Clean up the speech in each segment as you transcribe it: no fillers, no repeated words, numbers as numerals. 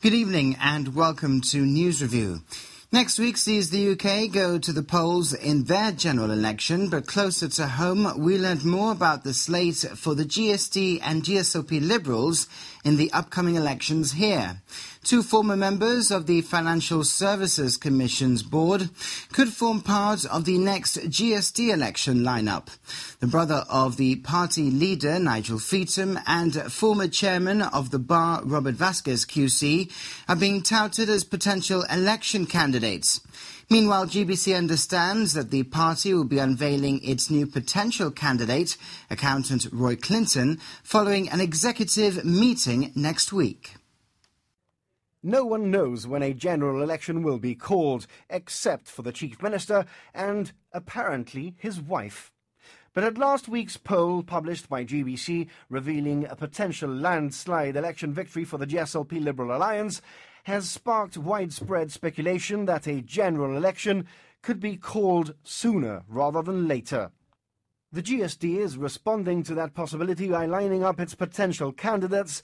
Good evening and welcome to News Review. Next week sees the UK go to the polls in their general election, but closer to home we learned more about the slate for the GSD and GSOP Liberals in the upcoming elections here. Two former members of the Financial Services Commission's board could form part of the next GSD election lineup. The brother of the party leader, Nigel Feetham, and former chairman of the bar, Robert Vasquez QC, are being touted as potential election candidates. Meanwhile, GBC understands that the party will be unveiling its new potential candidate, accountant Roy Clinton, following an executive meeting next week. No one knows when a general election will be called, except for the Chief Minister and, apparently, his wife. But at last week's poll published by GBC revealing a potential landslide election victory for the GSLP Liberal Alliance has sparked widespread speculation that a general election could be called sooner rather than later. The GSD is responding to that possibility by lining up its potential candidates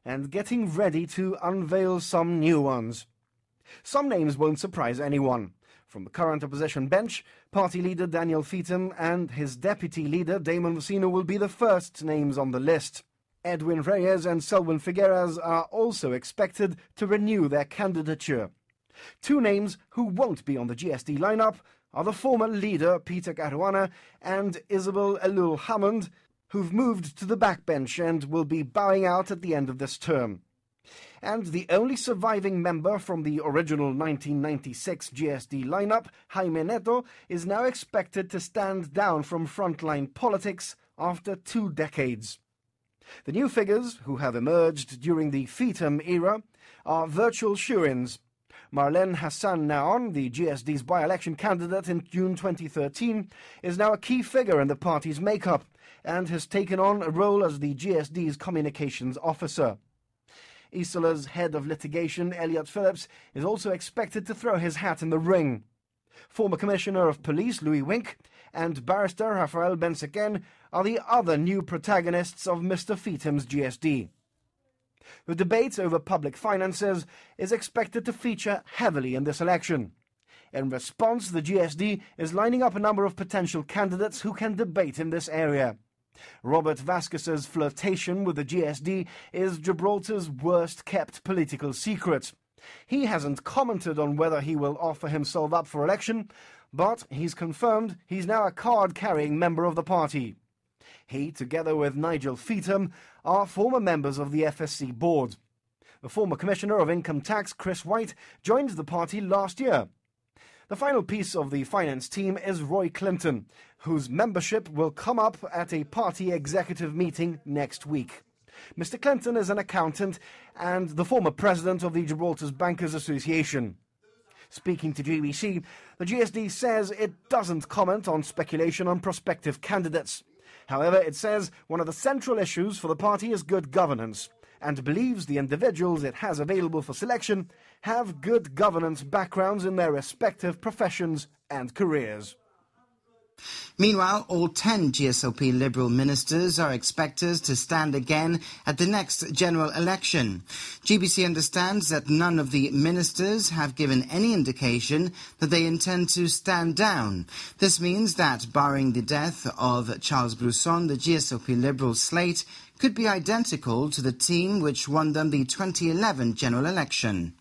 and getting ready to unveil some new ones. Some names won't surprise anyone. From the current opposition bench, party leader Daniel Feetham and his deputy leader Damon Vocino will be the first names on the list. Edwin Reyes and Selwyn Figueras are also expected to renew their candidature. Two names who won't be on the GSD lineup are the former leader Peter Caruana and Isabel Elul Hammond, who've moved to the backbench and will be bowing out at the end of this term. And the only surviving member from the original 1996 GSD lineup, Jaime Neto, is now expected to stand down from frontline politics after 2 decades. The new figures, who have emerged during the Feetham era, are virtual shoo-ins. Marlene Hassan Naon, the GSD's by-election candidate in June 2013, is now a key figure in the party's makeup and has taken on a role as the GSD's communications officer. Isola's head of litigation, Elliot Phillips, is also expected to throw his hat in the ring. Former Commissioner of Police, Louis Wink, and barrister Rafael Bensequen are the other new protagonists of Mr. Feetham's GSD. The debate over public finances is expected to feature heavily in this election. In response, the GSD is lining up a number of potential candidates who can debate in this area. Robert Vasquez's flirtation with the GSD is Gibraltar's worst-kept political secret. He hasn't commented on whether he will offer himself up for election, but he's confirmed he's now a card-carrying member of the party. He, together with Nigel Feetham, are former members of the FSC board. The former Commissioner of Income Tax, Chris White, joined the party last year. The final piece of the finance team is Roy Clinton, whose membership will come up at a party executive meeting next week. Mr. Clinton is an accountant and the former president of the Gibraltar's Bankers Association. Speaking to GBC, the GSD says it doesn't comment on speculation on prospective candidates. However, it says one of the central issues for the party is good governance, and believes the individuals it has available for selection have good governance backgrounds in their respective professions and careers. Meanwhile, all 10 GSOP Liberal ministers are expected to stand again at the next general election. GBC understands that none of the ministers have given any indication that they intend to stand down. This means that, barring the death of Charles Brousson, the GSOP Liberal slate could be identical to the team which won them the 2011 general election.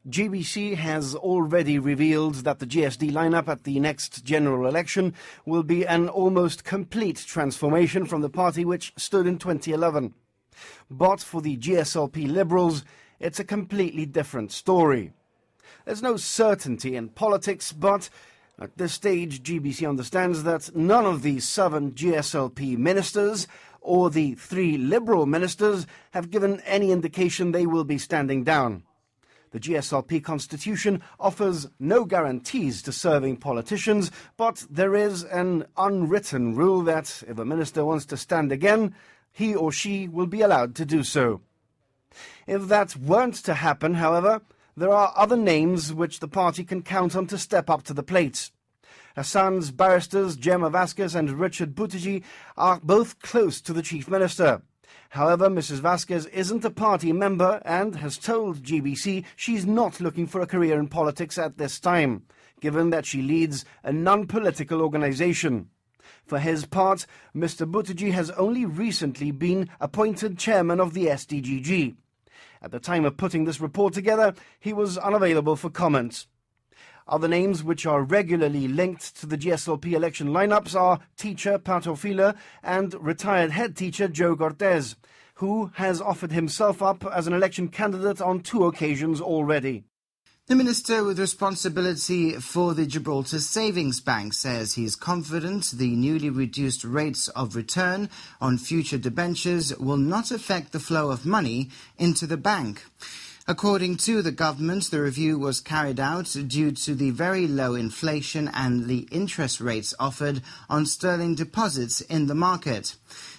GBC has already revealed that the GSD lineup at the next general election will be an almost complete transformation from the party which stood in 2011. But for the GSLP Liberals, it's a completely different story. There's no certainty in politics, but at this stage GBC understands that none of the 7 GSLP ministers or the 3 Liberal ministers have given any indication they will be standing down. The GSLP constitution offers no guarantees to serving politicians, but there is an unwritten rule that if a minister wants to stand again, he or she will be allowed to do so. If that weren't to happen, however, there are other names which the party can count on to step up to the plate. Hassan's barristers Gemma Vasquez and Richard Buttigieg are both close to the Chief Minister, However, Mrs. Vasquez isn't a party member and has told GBC she's not looking for a career in politics at this time, given that she leads a non-political organisation. For his part, Mr. Buttigieg has only recently been appointed chairman of the SDGG. At the time of putting this report together, he was unavailable for comment. Other names which are regularly linked to the GSLP election lineups are teacher Pato Fila and retired head teacher Joe Cortez, who has offered himself up as an election candidate on 2 occasions already. The minister with responsibility for the Gibraltar Savings Bank says he's confident the newly reduced rates of return on future debentures will not affect the flow of money into the bank. According to the government, the review was carried out due to the very low inflation and the interest rates offered on sterling deposits in the market.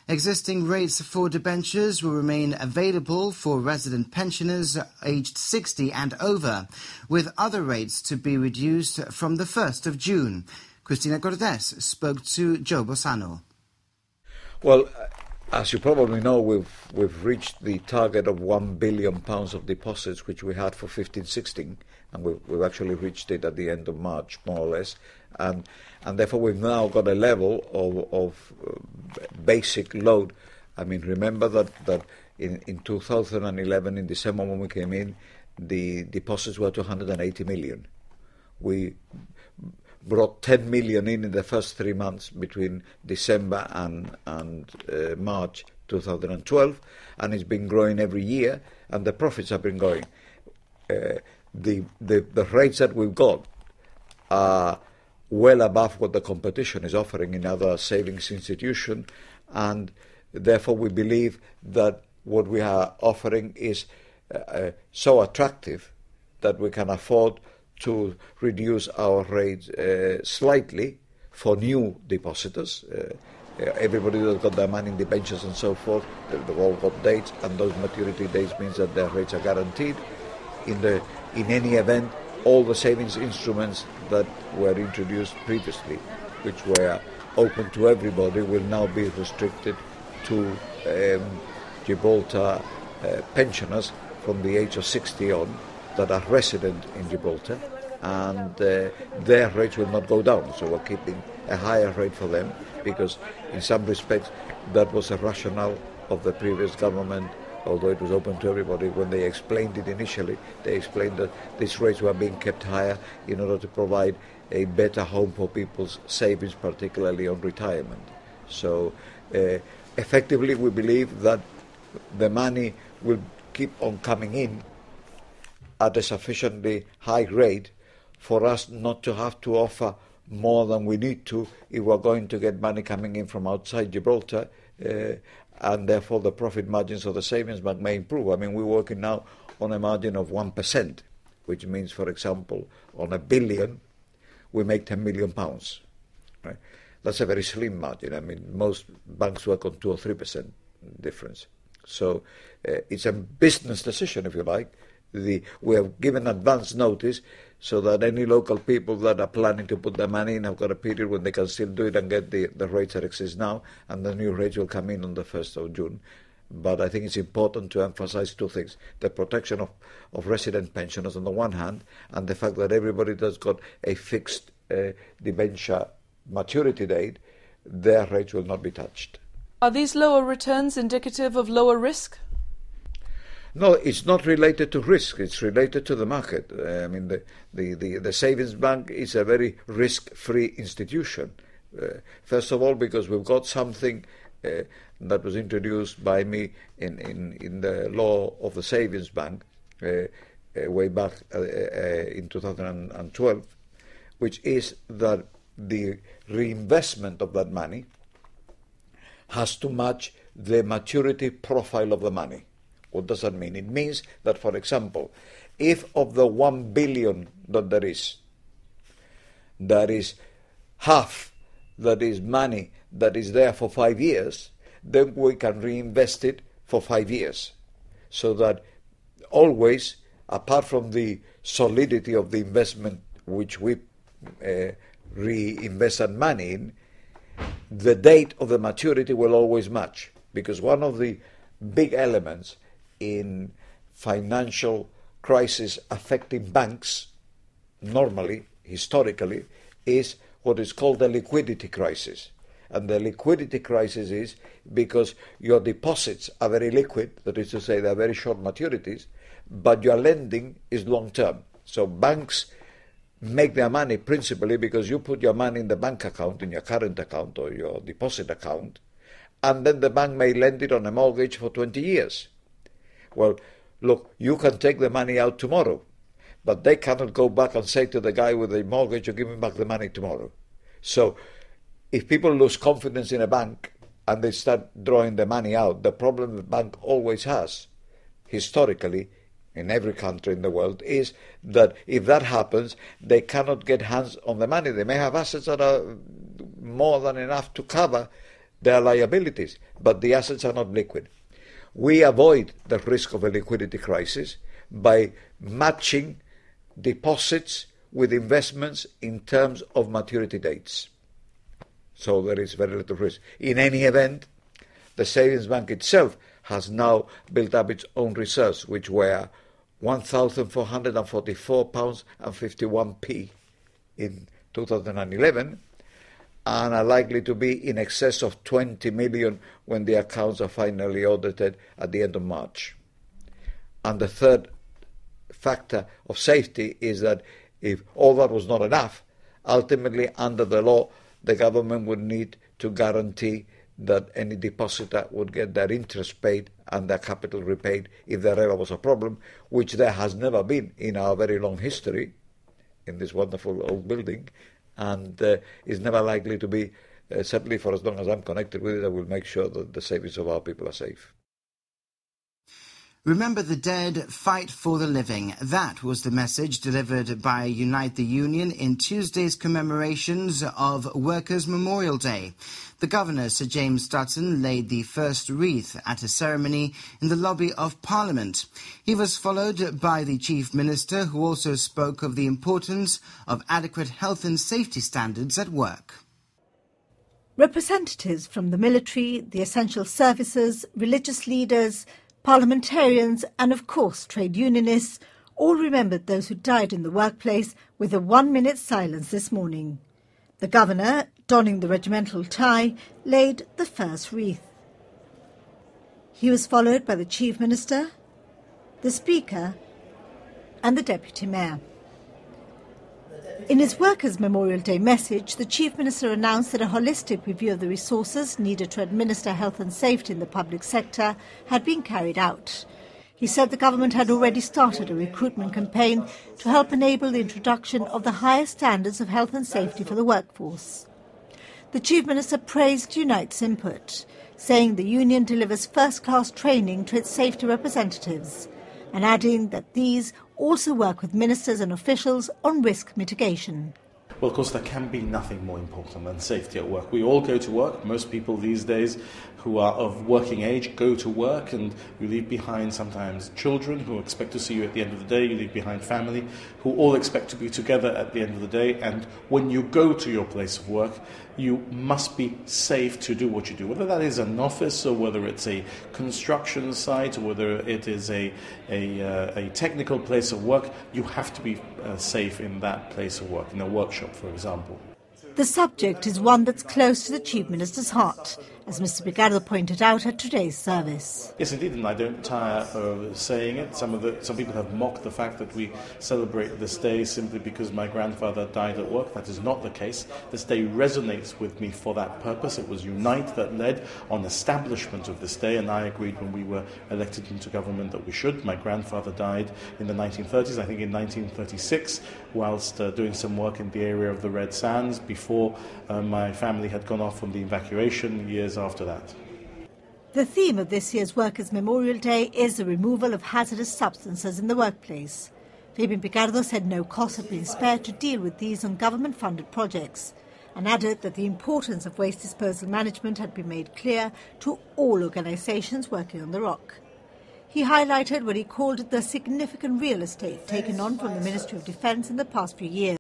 Existing rates for debentures will remain available for resident pensioners aged 60 and over, with other rates to be reduced from the 1st of June. Cristina Cortés spoke to Joe Bossano. Well, as you probably know, we've reached the target of £1 billion of deposits, which we had for 15-16, and we've actually reached it at the end of March, more or less. And therefore we've now got a level of basic load. I mean, remember that in 2011, in December when we came in, the deposits were 280 million. We brought 10 million in the first 3 months between December and March 2012, and it's been growing every year, and the profits have been growing. The rates that we've got are well above what the competition is offering in other savings institutions, and therefore we believe that what we are offering is so attractive that we can afford to reduce our rates slightly for new depositors. Everybody that's got their money in debentures and so forth, they've all got dates, and those maturity dates means that their rates are guaranteed. In any event, all the savings instruments that were introduced previously, which were open to everybody, will now be restricted to Gibraltar pensioners from the age of 60 on that are resident in Gibraltar, and their rates will not go down. So we're keeping a higher rate for them, because in some respects that was a rationale of the previous government. Although it was open to everybody, when they explained it initially, they explained that these rates were being kept higher in order to provide a better home for people's savings, particularly on retirement. So effectively we believe that the money will keep on coming in at a sufficiently high rate for us not to have to offer more than we need to if we're going to get money coming in from outside Gibraltar, and therefore the profit margins of the savings bank may improve. I mean, we're working now on a margin of 1%, which means, for example, on £1 billion, we make £10 million. Right? That's a very slim margin. I mean, most banks work on 2 or 3% difference. So it's a business decision, if you like. We have given advance notice so that any local people that are planning to put their money in have got a period when they can still do it and get the rates that exist now, and the new rates will come in on the 1st of June. But I think it's important to emphasize 2 things: the protection of resident pensioners on the one hand, and the fact that everybody that's got a fixed debenture maturity date, their rates will not be touched. Are these lower returns indicative of lower risk? No, it's not related to risk. It's related to the market. I mean, the savings bank is a very risk-free institution. First of all, because we've got something that was introduced by me in the law of the savings bank way back in 2012, which is that the reinvestment of that money has to match the maturity profile of the money. What does that mean? It means that, for example, if of the 1 billion that there is half that is money that is there for 5 years, then we can reinvest it for 5 years. So that always, apart from the solidity of the investment which we reinvest that money in, the date of the maturity will always match. Because one of the big elements in financial crisis affecting banks, normally, historically, is what is called the liquidity crisis. And the liquidity crisis is because your deposits are very liquid, that is to say they are very short maturities, but your lending is long term. So banks make their money principally because you put your money in the bank account, in your current account or your deposit account, and then the bank may lend it on a mortgage for 20 years. Well, look, you can take the money out tomorrow, but they cannot go back and say to the guy with the mortgage, you give me back the money tomorrow. So if people lose confidence in a bank and they start drawing the money out, the problem the bank always has, historically, in every country in the world, is that if that happens, they cannot get hands on the money. They may have assets that are more than enough to cover their liabilities, but the assets are not liquid. We avoid the risk of a liquidity crisis by matching deposits with investments in terms of maturity dates. So there is very little risk. In any event, the savings bank itself has now built up its own reserves, which were £1,444.51 in 2011, and are likely to be in excess of 20 million when the accounts are finally audited at the end of March. And the third factor of safety is that if all that was not enough, ultimately under the law, the government would need to guarantee that any depositor would get their interest paid and their capital repaid if there ever was a problem, which there has never been in our very long history in this wonderful old building, and is never likely to be, certainly for as long as I'm connected with it. I will make sure that the savings of our people are safe. Remember the dead, fight for the living. That was the message delivered by Unite the Union in Tuesday's commemorations of Workers' Memorial Day. The Governor, Sir James Dutton, laid the first wreath at a ceremony in the lobby of Parliament. He was followed by the Chief Minister, who also spoke of the importance of adequate health and safety standards at work. Representatives from the military, the essential services, religious leaders, parliamentarians and, of course, trade unionists all remembered those who died in the workplace with a 1-minute silence this morning. The Governor, donning the regimental tie, laid the first wreath. He was followed by the Chief Minister, the Speaker and the Deputy Mayor. In his Workers' Memorial Day message, the Chief Minister announced that a holistic review of the resources needed to administer health and safety in the public sector had been carried out. He said the government had already started a recruitment campaign to help enable the introduction of the highest standards of health and safety for the workforce. The Chief Minister praised Unite's input, saying the union delivers first-class training to its safety representatives, and adding that these also work with ministers and officials on risk mitigation. Well, of course, there can be nothing more important than safety at work. We all go to work. Most people these days who are of working age go to work, and you leave behind sometimes children who expect to see you at the end of the day. You leave behind family who all expect to be together at the end of the day. And when you go to your place of work, you must be safe to do what you do, whether that is an office or whether it's a construction site or whether it is a technical place of work. You have to be safe in that place of work, in a workshop, for example. The subject is one that's close to the Chief Minister's heart, as Mr. Picardo pointed out at today's service. Yes, indeed, and I don't tire of saying it. Some people have mocked the fact that we celebrate this day simply because my grandfather died at work. That is not the case. This day resonates with me for that purpose. It was Unite that led on establishment of this day, and I agreed when we were elected into government that we should. My grandfather died in the 1930s, I think in 1936, whilst doing some work in the area of the Red Sands before my family had gone off on the evacuation years after that. The theme of this year's Workers' Memorial Day is the removal of hazardous substances in the workplace. Fabian Picardo said no cost had been spared to deal with these on government-funded projects, and added that the importance of waste disposal management had been made clear to all organisations working on the rock. He highlighted what he called the significant real estate taken on from the Ministry of Defence in the past few years.